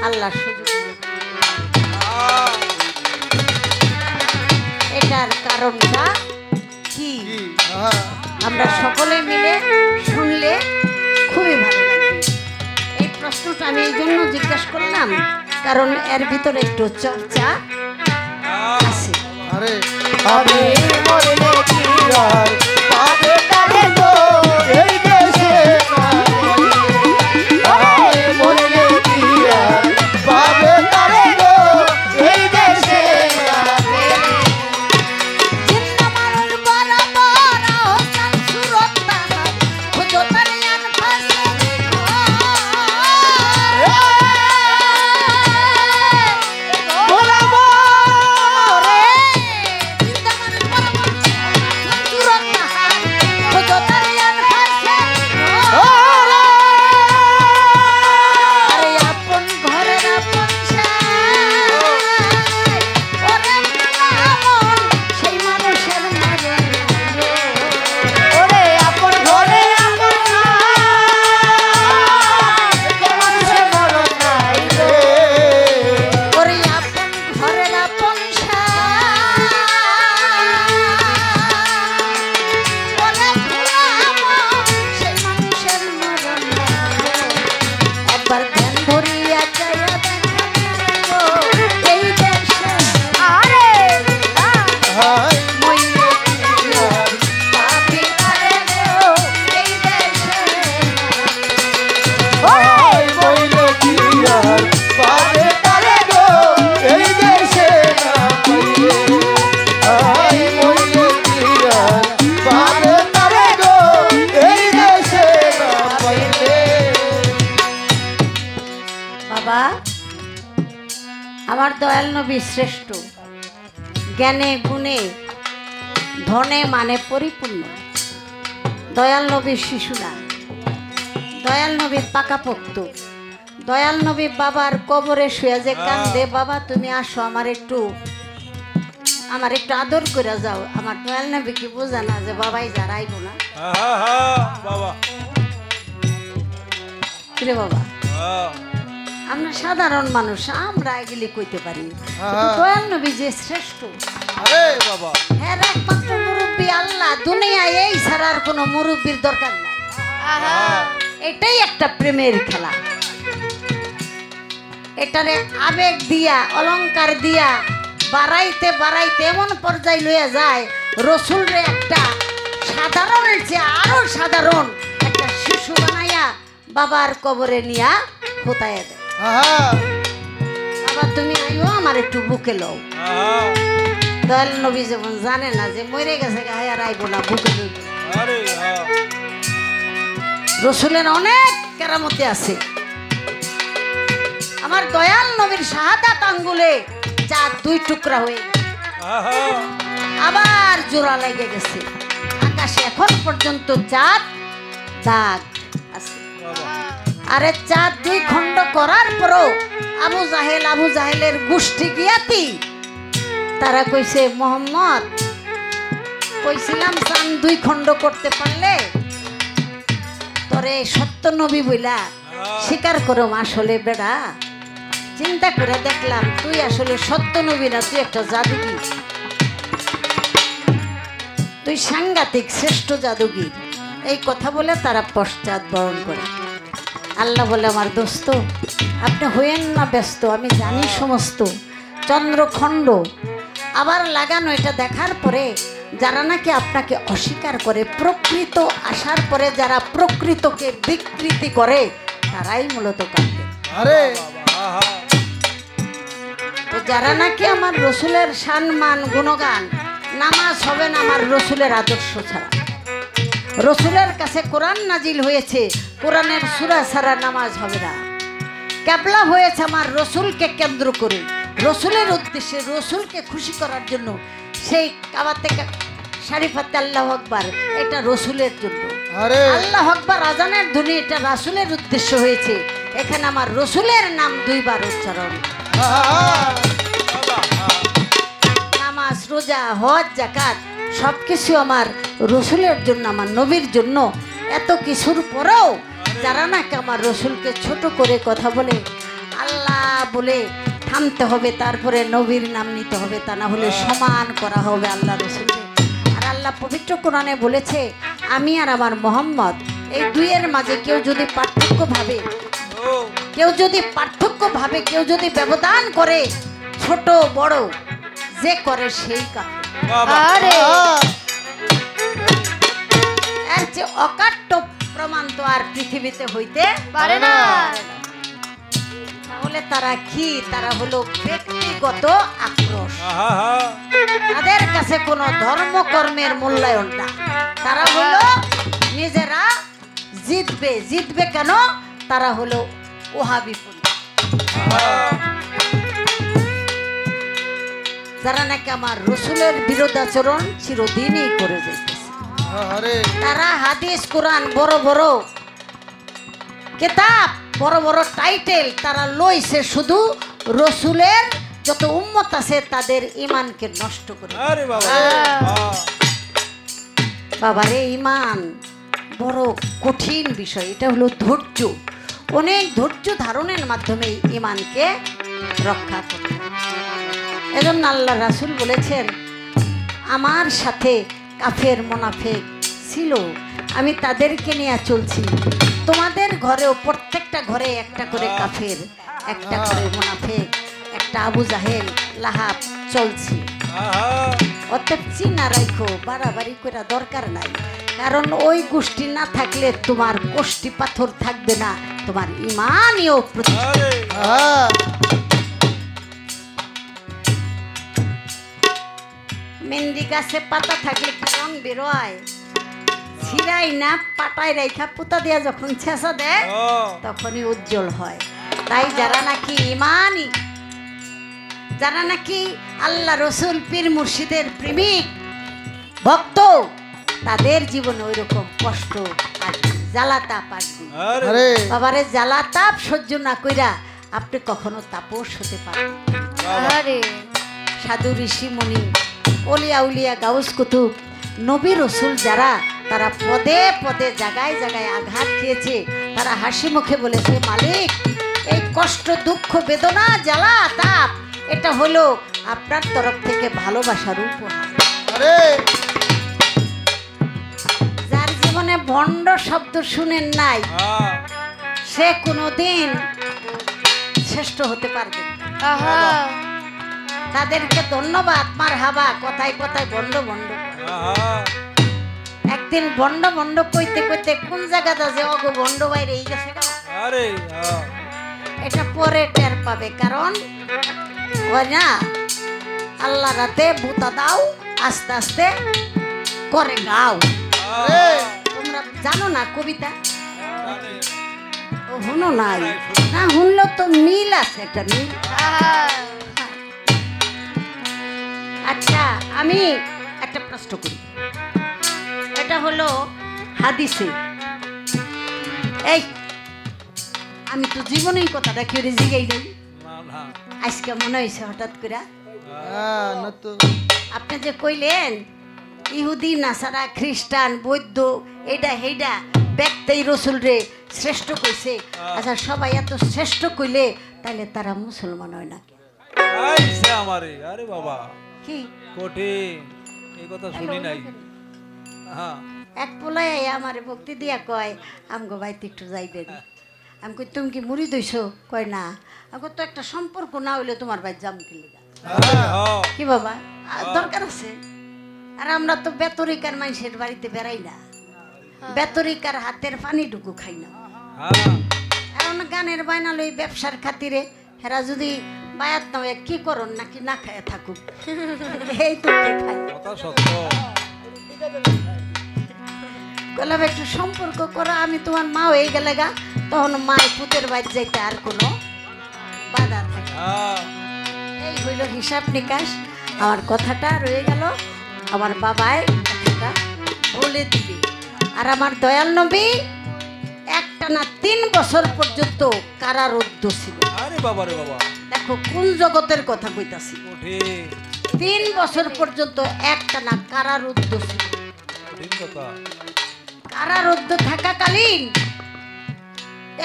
আল্লাহ সুযোগ দিয়েছেন। এটার কারণটা কি আমরা সকলে মিলে শুনলে খুবই ভালো লাগবে। এই প্রশ্নটা আমি এই জন্য জিজ্ঞাসা করলাম, কারণ এর ভিতরে একটু চর্চা আছে। আরে আমি মরলে কি আর পাবে তারে গো এই দেশে না আমি মরলে কি আর পাবে তারে গো এই দেশে না জিন্দা মানুষ বরাবর হোসেন সুরত বাহার খুঁজো তারিয়ান ফাঁসে আমার দয়াল নবী শ্রেষ্ঠ, জ্ঞানে গুণে ধনে মানে পরিপূর্ণ। দয়াল নবীর শিশু না, দয়াল নবীর পাকাপোক্ত। দয়াল নবী বাবার কবরে শুয়ে যে কান্দে, বাবা তুমি আসো আমার একটু আদর করে যাও। আমার দয়াল নবী কি বোঝা না যে বাবাই যারা আইব না? বাবা রে বাবা, হ্যাঁ আমরা সাধারণ মানুষ, আমরা এগুলি কইতে পারি। দয়াল নবী যে শ্রেষ্ঠ, আরে বাবা হ্যাঁ একমাত্র মুরব্বী আল্লাহ, দুনিয়ায় এই ছাড়ার কোনো মুরব্বীর দরকার নাই। এটাই একটা প্রেমের খেলা। এটারে আবেগ দিয়া অলংকার দিয়া বাড়াইতে বাড়াইতে এমন পর্যায়ে লইয়া যায়, রসুল রে একটা সাধারণের চেয়ে আরো সাধারণ একটা শিশু বানাইয়া বাবার কবরে নিয়া হোতায় দেয়। বাবা তুমি আইও আমার একটু বুকে লও। দয়াল নবী যেমন জানে না যে মরে গেছে গায়ে আর আইব না বুকে লইব। রসুলের অনেক কেরামতি আছে। আমার দয়াল নবীর শাহাদাত আঙ্গুলে চাঁদ 2 টুকরা হয়ে আবার জোড়া লেগে গেছে। আকাশে এখন পর্যন্ত চাঁদ দাগ আছে। আরে চাঁদ 2 খণ্ড করার পরও আবু জাহেলের গোষ্ঠী গিয়াতি তারা কইছে মোহাম্মদ কইছিলাম চাঁদ 2 খণ্ড করতে পারলে তোরে সত্য নবী বইলা স্বীকার করো। আসলে বেড়া চিন্তা করে দেখলাম তুই আসলে সত্য নবী না, তুই একটা জাদুগির, তুই সাংঘাতিক শ্রেষ্ঠ জাদুগির। এই কথা বলে তারা পশ্চাৎ বরণ করে। আল্লাহ বলে আমার দোস্ত আপনি হইয়েন না ব্যস্ত, আমি জানি সমস্ত। চন্দ্রখণ্ড আবার লাগানো এটা দেখার পরে যারা নাকি আপনাকে অস্বীকার করে, প্রকৃত আসার পরে যারা প্রকৃতকে বিকৃতি করে তারাই মূলত কাঁদবে। আরে তো যারা নাকি আমার রসুলের সম্মান গুণগান, নামাজ হবে না আমার রসুলের আদর্শ ছাড়া। রসুলের কাছে কোরআন নাজিল হয়েছে, কোরআনের সূরা ছাড়া নামাজ হবে না। ক্যাবলা হয়েছে আমার রসুলকে কেন্দ্র করে, রসুলের উদ্দেশ্যে, রসুলকে খুশি করার জন্য। সেই কাবাতে শরীফাতে আল্লাহু আকবার এটা রসুলের জন্য। আল্লাহু আকবার আজানের ধ্বনি এটা রাসূলের উদ্দেশ্য হয়েছে। এখানে আমার রসুলের নাম 2 বার উচ্চারণ। নামাজ, রোজা, হজ, যাকাত সবকিছু আমার রসুলের জন্য, আমার নবীর জন্য। এত কিছুর পরেও যারা নাকি আমার রসুলকে ছোট করে কথা বলে, আল্লাহ বলে থামতে হবে, তারপরে নবীর নাম নিতে হবে, তা না হলে সমান করা হবে আল্লাহ রসুলকে। আর আল্লাহ পবিত্র কোরআনে বলেছে আমি আর আমার মোহাম্মদ এই দুইয়ের মাঝে কেউ যদি পার্থক্য ভাবে, কেউ যদি ব্যবধান করে, ছোট বড় যে করে সেই কাফের। এর যে অকাট্য প্রমাণ তো আর পৃথিবীতে হইতে পারে না। তাহলে তারা কি? তারা হলো ব্যক্তিগত আক্রোশ। তাদের কাছে কোনো ধর্মকর্মের মূল্যায়ন না। তারা হলো নিজেরা জিতবে কেন? তারা হলো ওহাবি পন্থী। যারা নাকি আমার রসুলের বিরোধাচরণ চিরদিনই করে যাইতেছে। তারা হাদিস কোরআন বড় বড় কিতাব, বড় বড় টাইটেল তারা লইছে শুধু রসুলের যত উম্মত আছে তাদের ঈমানকে নষ্ট করে। বাবারে ঈমান বড় কঠিন বিষয়। এটা হলো ধৈর্য। অনেক ধৈর্য ধারণের মাধ্যমে ঈমানকে রক্ষা করতে। এজন্য আল্লাহ রাসূল বলেছেন আমার সাথে কাফের মুনাফিক ছিল, আমি তাদেরকে নিয়ে চলছি। তোমাদের ঘরেও প্রত্যেকটা ঘরে একটা করে কাফের, একটা করে মুনাফিক, একটা আবু জাহেল লাহাব চলছি। অতএব চিনা রাখো, বাড়াবাড়ি করা দরকার নাই। কারণ ওই গোষ্ঠী না থাকলে তোমার কোষ্ঠী পাথর থাকবে না, তোমার ঈমানও মেহেন্দি গাছে পাতা থাকলে কি রং বেরোয়? ছিড়াই না, পাটায় রেখা পুতা দিয়া যখন ছেঁচা দেয় তখনই উজ্জ্বল হয়। তাই যারা নাকি ঈমানি, যারা নাকি আল্লাহ রসুল পীর মুর্শিদের প্রেমিক ভক্ত, তাদের জীবনে ওই রকম কষ্ট আসবে, জ্বালা তাপ আসবে। বাবারে জ্বালা তাপ সহ্য না কইরা আপনি কখনো তাপস হতে পারেন। সাধু ঋষি মুনি, অলিয়া উলিয়া, গাউস কুতুব, নবী রসুল যারা, তারা পদে পদে জায়গায় জায়গায় আঘাত খেয়েছে। তারা হাসি মুখে বলেছে মালিক এই কষ্ট, দুঃখ, বেদনা, জ্বালা তাপ এটা হলো আপনার তরফ থেকে ভালোবাসার উপহার। যার জীবনে ভণ্ড শব্দ শুনেন নাই সে কোনোদিন শ্রেষ্ঠ হতে পারবে না। তাদেরকে ধন্যবাদ, মারহাবা, কথায় কথায় বন্ড বন্ড। এক একদিন বন্ড বন্ড কইতে কইতে কোন জায়গাটা যে অগ বন্ড বাইরে এই গেছে না আরে এটা পরে টের পাবে কারণ ওই না আল্লাহ রাতে বুতা দাও আস্তে আস্তে করে গাও তোমরা জানো না কবিতা ও শুনো নাই না শুনলো তো মিল আছে একটা মিল আচ্ছা আমি একটা প্রশ্ন করি এটা হলো হাদিসে এই আমি তো জীবনেই কথাটা কেউ জিগাই নাই আজকে মনে হয়েছে হঠাৎ করে আপনি যে কইলেন ইহুদি নাসারা খ্রিস্টান বৌদ্ধ এটা হেইডা ব্যক্তি রসুল রে শ্রেষ্ঠ কইছে আচ্ছা সবাই এত শ্রেষ্ঠ কইলে তাহলে তারা মুসলমান হয় নাকি আমারে আরে বাবা কি কঠিন এই কথা শুনি নাই হ্যাঁ এক পোলায় আমারে ভক্তি দিয়া কয় আমগো বাইতে একটু যাইবেন আমি কই তুমি কি মুড়ি দইছো কয় না আমি তো একটা সম্পর্ক না হইলে তোমার বাইর জাম কিনলে কি বাবা দরকার আছে আর আমরা তো বেতরিকার মানুষের বাড়িতে বেড়াই না বেতরিকার হাতের পানিটুকু খাই না এখন গানের বায়না লই ব্যবসার খাতিরে হেরা যদি বায়াত না হয় কি করন নাকি না খায় থাকুক এই তো খাই গেলাম একটু সম্পর্ক করা আমি তোমার মা হয়ে গেলে গা তখন মায়ের পুতের বাড়ি যাইতে আর কোনো বাধা থাকে এই হইল হিসাব নিকাশ আমার কথাটা রয়ে গেল আমার বাবাই কথাটা বলে দিবে আর আমার দয়াল নবী একটানা 3 বছর পর্যন্ত কারারুদ্ধ ছিল আরে বাবা রে বাবা দেখো কোন জগতের কথা কইতাছি 3 বছর পর্যন্ত একটানা কারারুদ্ধ ছিল কারারুদ্ধ থাকাকালীন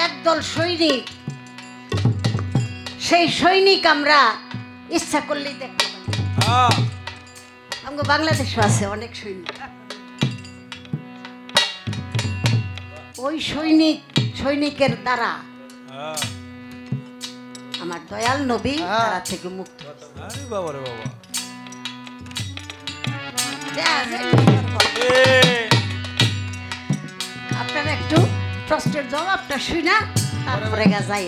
একদল সৈনিক সেই সৈনিক আমরা ইচ্ছা করলেই দেখতে পাই আমাদের বাংলাদেশে আছে অনেক সৈনিক ওই সৈনিকের দ্বারা আমার দয়াল নবী তারা থেকে মুক্ত আরে বাবা রে বাবা আপনারা একটু প্রশ্নের জবাবটা শুনা তারপরে গা যাই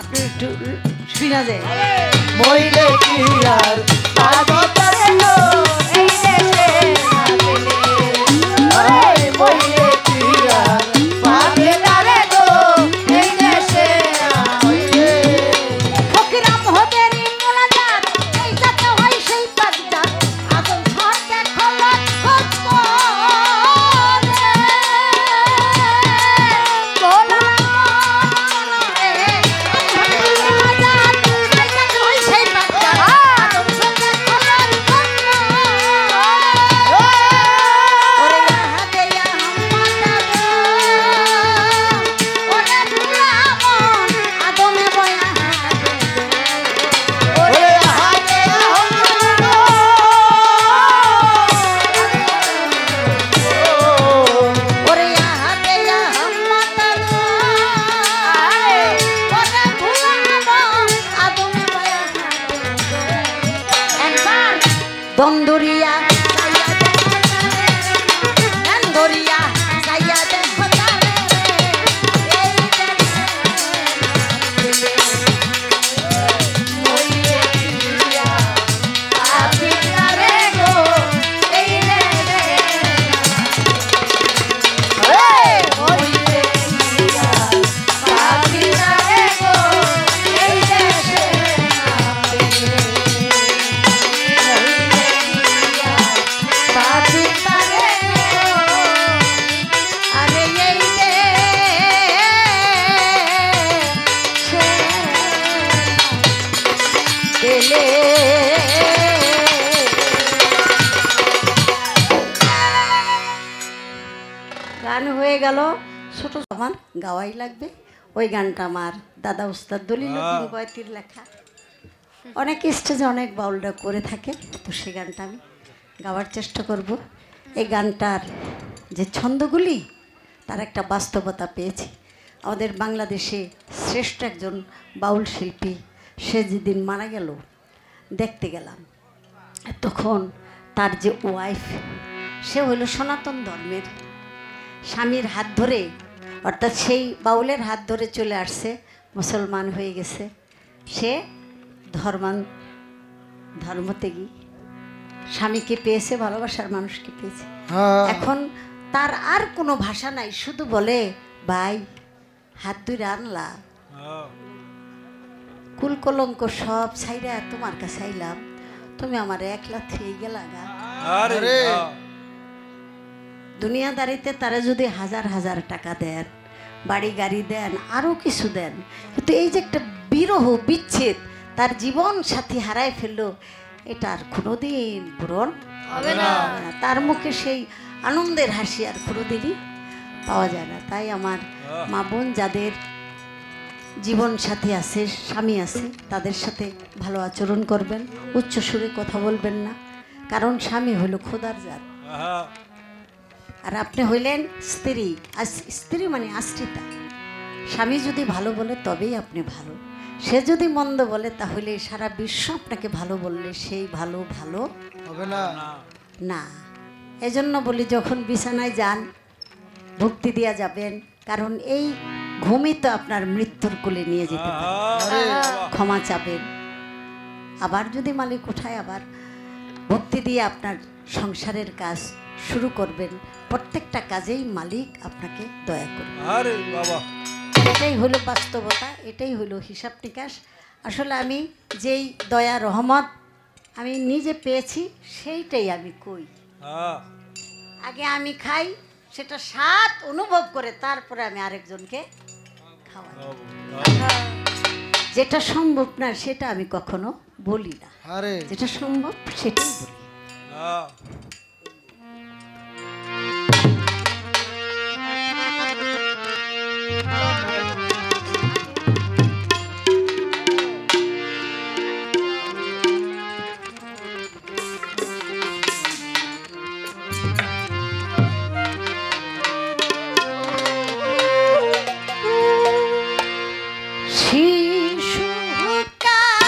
আপনি একটু শুনা যায় মইলে কি আর পাগতার লো এই দেশে আরে মইলে কি আর পাগতার লো এই দেশে ফকিরাম হদের মোলাজাত এই জাত হয় সেই বাগদাদ আদম ঘর দেখো লক্ষ দন্দরিয়া দন্দরিয়া সাইয়া দেখো তারে এই মইলে দিয়া আপিরারে গো এই রে মইলে দিয়া আপিরারে গো এই দেশে গান হয়ে গেল ছোট আমার গাওয়াই লাগবে ওই গানটা আমার দাদা উস্তাদ দলিলুদ্দিন বয়তির লেখা অনেক স্টেজে অনেক বাউলরা করে থাকে তো সেই গানটা আমি গাওয়ার চেষ্টা করব এই গানটার যে ছন্দগুলি তার একটা বাস্তবতা পেয়েছি আমাদের বাংলাদেশে শ্রেষ্ঠ একজন বাউল শিল্পী সে যেদিন মারা গেল দেখতে গেলাম তখন তার যে ওয়াইফ সে হইল সনাতন ধর্মের, স্বামীর হাত ধরে অর্থাৎ সেই বাউলের হাত ধরে চলে আসছে, মুসলমান হয়ে গেছে। সে ধর্মত্যাগী, স্বামীকে পেয়েছে, ভালোবাসার মানুষকে পেয়েছে। এখন তার আর কোনো ভাষা নাই, শুধু বলে ভাই হাত ধরে আনলা, কুল কলঙ্ক সব ছাইরা তোমার কাছে আইলাম, তুমি আমার একলা থেকে গেলা গা। দুনিয়াদারিতে তারা যদি হাজার হাজার টাকা দেন, বাড়ি গাড়ি দেন, আরও কিছু দেন, কিন্তু এই যে একটা বিরহ বিচ্ছেদ, তার জীবন সাথী হারায় ফেললো, এটা আর কোনোদিন পূরণ হবে না। তার মুখে সেই আনন্দের হাসি আর কোনোদিনই পাওয়া যায় না। তাই আমার মা বোন যাদের জীবন সাথী আছে, স্বামী আছে, তাদের সাথে ভালো আচরণ করবেন, উচ্চ সুরে কথা বলবেন না, কারণ স্বামী হলো খোদার জাত, আর আপনি হইলেন স্ত্রী। স্ত্রী মানে আশ্রিতা। স্বামী যদি ভালো বলে তবেই আপনি ভালো, সে যদি মন্দ বলে তাহলে সারা বিশ্ব আপনাকে ভালো বললে সেই ভালো হবে না। না। এজন্য বলি যখন বিছানায় যান ভক্তি দিয়া যাবেন, কারণ এই ঘুমই তো আপনার মৃত্যুর কোলে নিয়ে যেতে পারে। ক্ষমা চাবেন, আবার যদি মালিক উঠায় আবার ভক্তি দিয়ে আপনার সংসারের কাজ শুরু করবেন, প্রত্যেকটা কাজেই মালিক আপনাকে দয়া করবে। এটাই হলো বাস্তবতা, এটাই হলো হিসাব নিকাশ। আসলে আমি যেই দয়া রহমত আমি নিজে পেয়েছি সেইটাই আমি কই। আগে আমি খাই, সেটা স্বাদ অনুভব করে তারপরে আমি আরেকজনকে খাওয়াই। যেটা সম্ভব না সেটা আমি কখনো বলি না, যেটা সম্ভব সেটাই বলি। শিশুকালে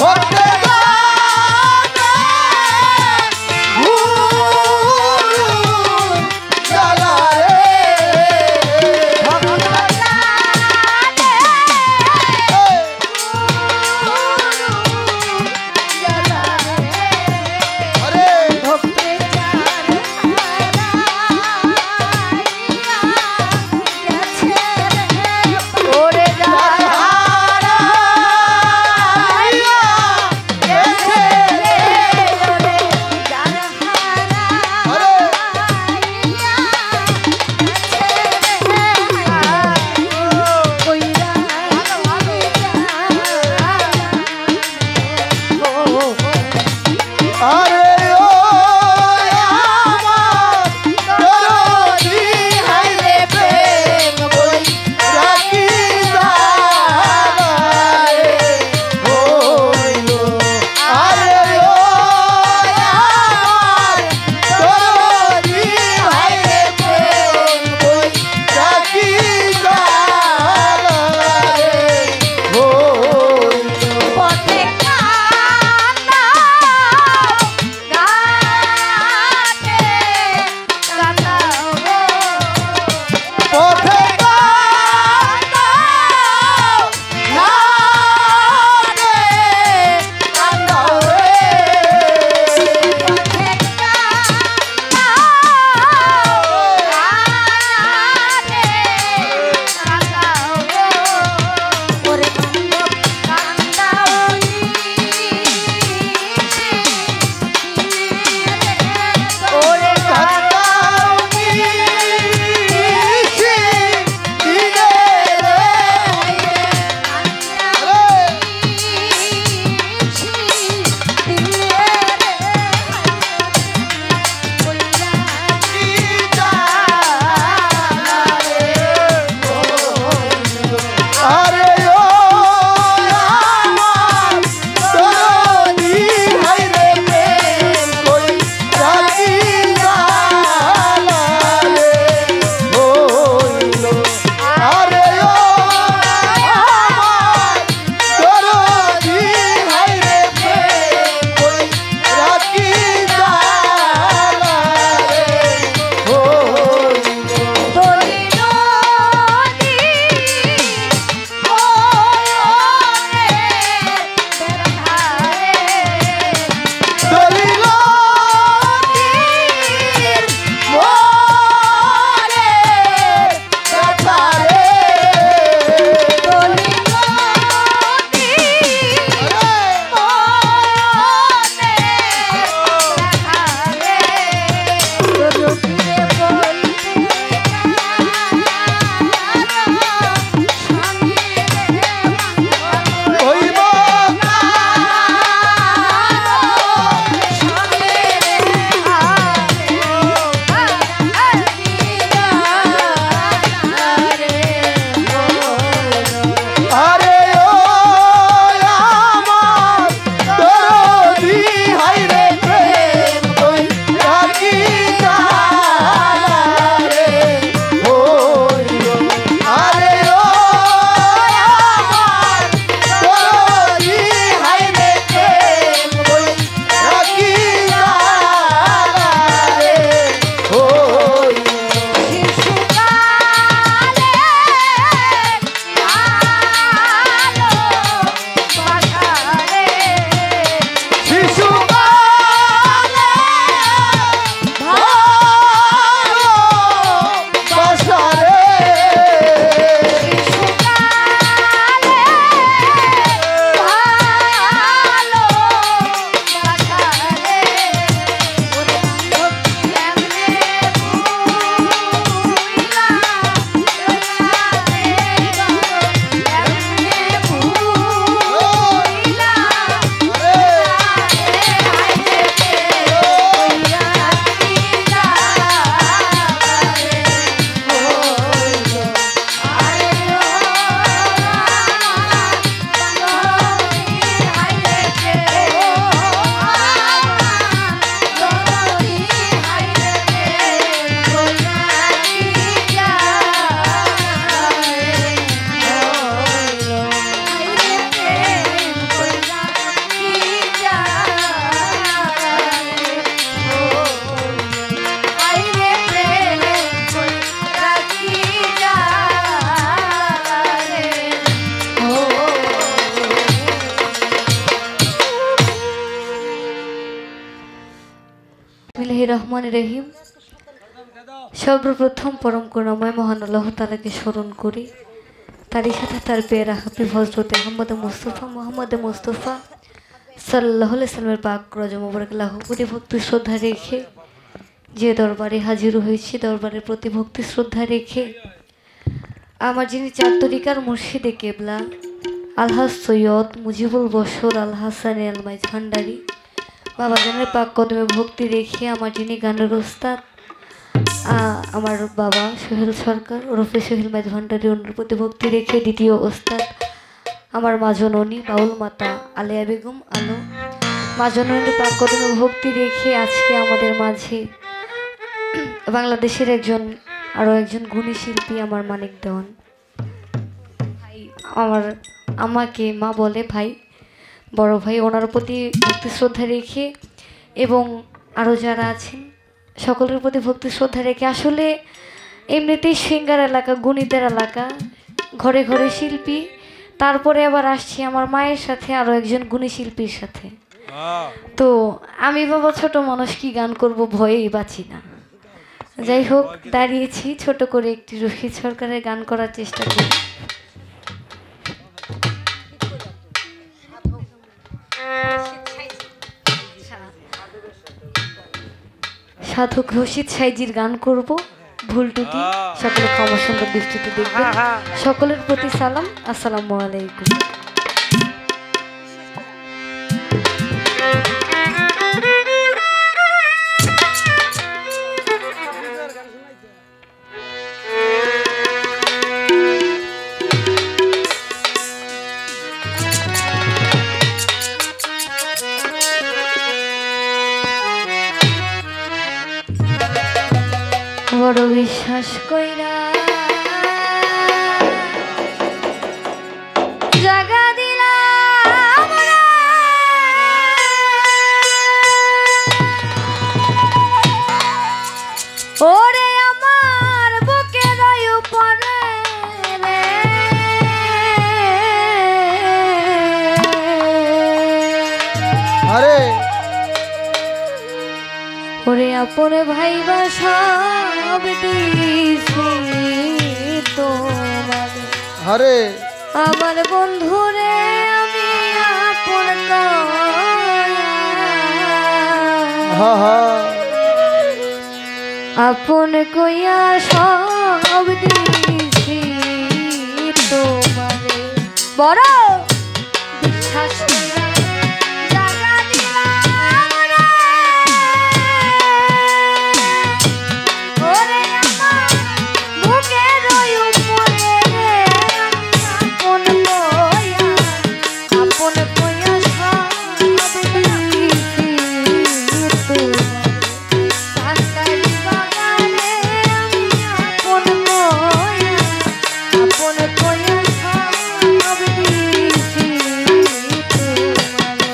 ভক্তে গানে গুরু জ্বালা রে আরে ওরে যারা রহমানির রহিম। সর্বপ্রথম পরম করুণাময় মহান আল্লাহ তাআলাকে স্মরণ করি, তারই সাথে তার পেয়ারা হাবিব হযরত মুহাম্মদ মুস্তাফা সাল্লাল্লাহু আলাইহি সাল্লামের পাক রওজা মোবারক লাহু কোটি ভক্তি শ্রদ্ধা রেখে যে দরবারে হাজির হয়েছি, দরবারের প্রতি ভক্তি শ্রদ্ধা রেখে আমার যিনি চার তরিকার মুর্শিদে কেবলা আলহাজ সৈয়দ মুজিবুল বশর আল হাসান আল মাইজ ভান্ডারী বাবা জানের পাক কদমে ভক্তি রেখে আমার যিনি গানের ওস্তাদ আমার বাবা সোহেল সরকার ওরফে সোহেল মাইজ ভান্ডারী, ওনার প্রতি ভক্তি রেখে দ্বিতীয় ওস্তাদ আমার মা জননী বাউল মাতা আলেয়া বেগম আলো, মা জননীর পাক কদমে ভক্তি রেখে আজকে আমাদের মাঝে বাংলাদেশের আরও একজন গুণী শিল্পী আমার মানিক দেওয়ান ভাই, আমাকে মা বলে ভাই, বড় ভাই, ওনার প্রতি ভক্তি শ্রদ্ধা রেখে এবং আরও যারা আছেন সকলের প্রতি ভক্তি শ্রদ্ধা রেখে, আসলে এমনিতেই সিঙ্গার এলাকা, গুণীদের এলাকা, ঘরে ঘরে শিল্পী, তারপরে আবার আসছি আমার মায়ের সাথে আরও একজন গুণী শিল্পীর সাথে। তো আমি বাবা ছোট মানুষ, কি গান করব, ভয়েই বাঁচি না। যাই হোক, দাঁড়িয়েছি ছোট করে একটি রশিদ সরকারের গান করার চেষ্টা করি। সাধক রশিদ সাইজির গান করব, ভুল টুটি সকলে ক্ষমা সুন্দর দৃষ্টিতে দেখবেন। সকলের প্রতি সালাম, আসসালামু আলাইকুম। বড় বিশ্বাস কইরা জাগা দিলাম ওরে আমার বুকের উপরে আরে ওরে আপনে ভাইবা সব দিছি তোমার, আরে আমার বন্ধুরে আমি আপন হা হা আপন কইয়া সব দিছি তোমারে, বড় বিশ্বাস কইরা জাগা দিলাম রে ওরে আমার বুকের উপরে আপন কইয়া সব দিছি তোমারে, কাকারি বাগানে আমি আপন কইয়া সব দিছি তোমারে।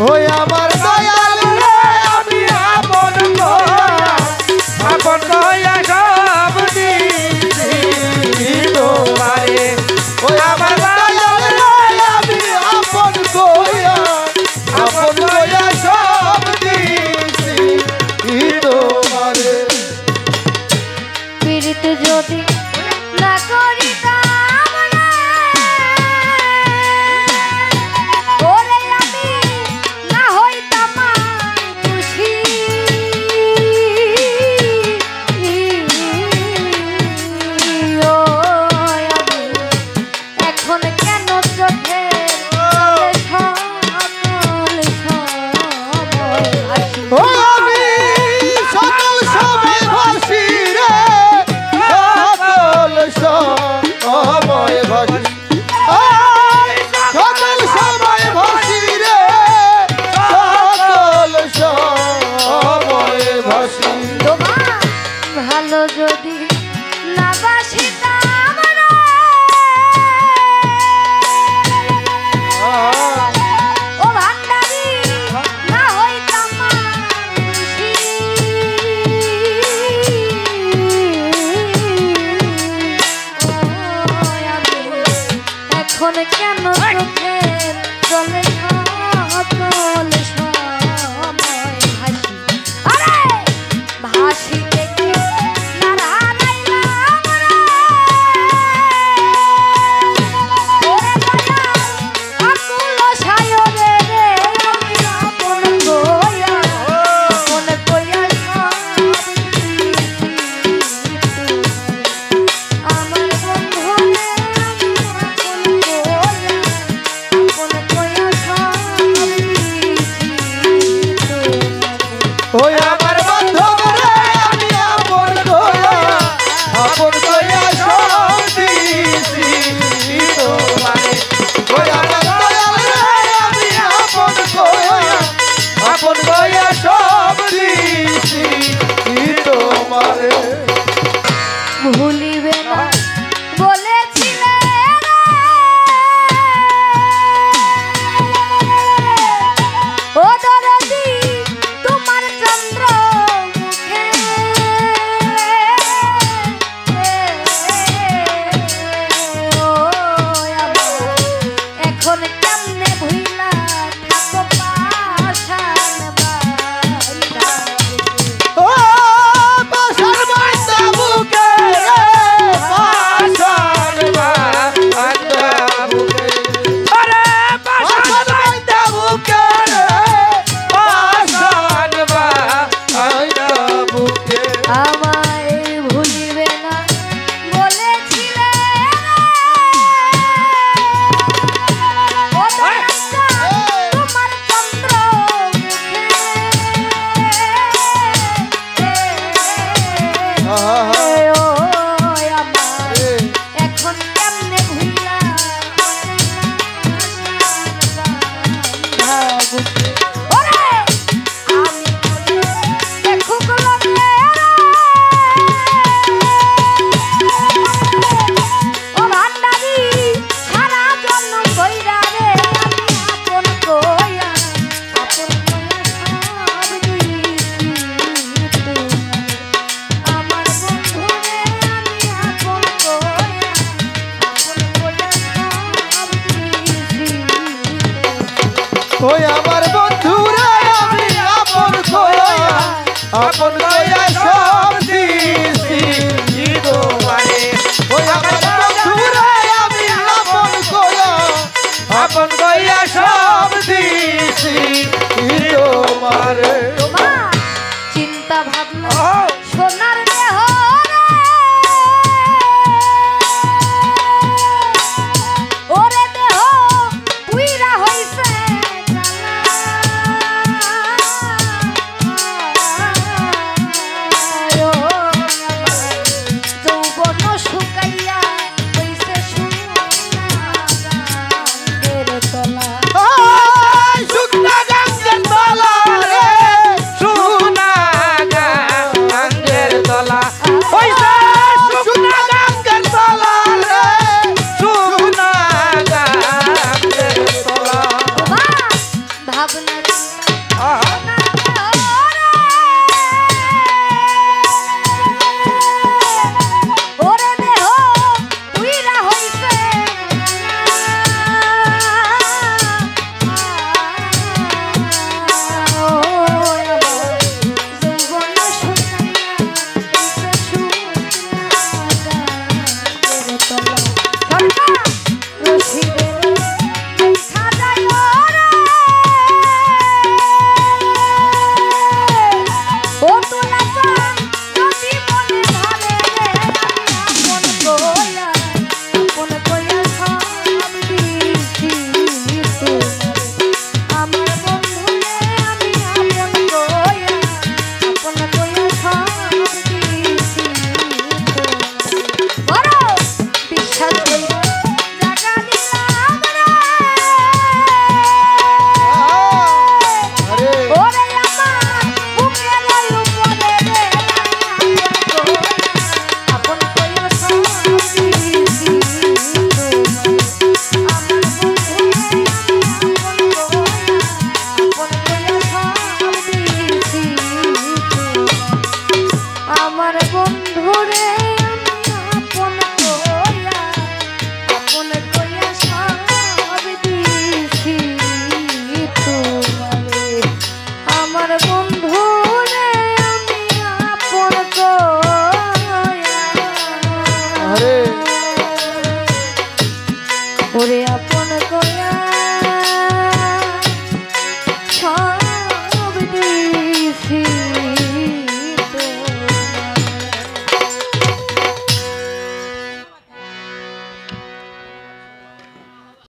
ওই আমার দয়াল রে, আমি আপন কইয়া সব দিছি তোমারে। ওই আমার দয়াল রে, আমি আপন কইয়া সব দিছি তোমারে। পীড়িত যদি না করিতাম রে, ওরে আমি না হইতাম ওই আমার বান্ধব রে আমি আপন কইয়া সব দিছি তোমারে ওই আমার দয়াল রে আমি আপন কইয়া সব দিছি তোমারে ভুলিবে না বলেছিলে ও দরদি তোমার চন্দ্র মুখে ও আমার এখন কেমনে ভুইলা থাকো পাশান বান্ধা ও পাশান বান্ধা বুকে রে পাশান বান্ধা বুকে আরে পাশান বান্ধা বুকে রে পাশান বান্ধা বুকে আমায় ভুলিবে না বলেছিলে ও দরজা তোমার চন্দ্র মুখে ও আমার এখন কেমনে ভুইলা বুকে ওরে আমি দেখুক লাগে ও ভান্ডারি সারা জন্ম কইরা রে আমি আপন কইয়া সব দিছি আমার বন্ধু রে আমি আপন কইয়া সব দিছি ওই আমার বন্ধু রে আমি আপন কইয়া সব দিছি তোমারে ওই আমার বন্ধু রে আমি আপন কইয়া সব দিছি তোমারে তোমার চিন্তা ভাবনা সোনার দেহ ওরে দেহ উইরা হইছে যৌবন শুকাইয়া হইছে সোনার তলা শুকনা গাঙ্গের তলা রে শুকনা গাঙ্গের তলা ওইসা শুকনা গাঙ্গের তলা রে শুকনা গাঙ্গের তলা ভাবনা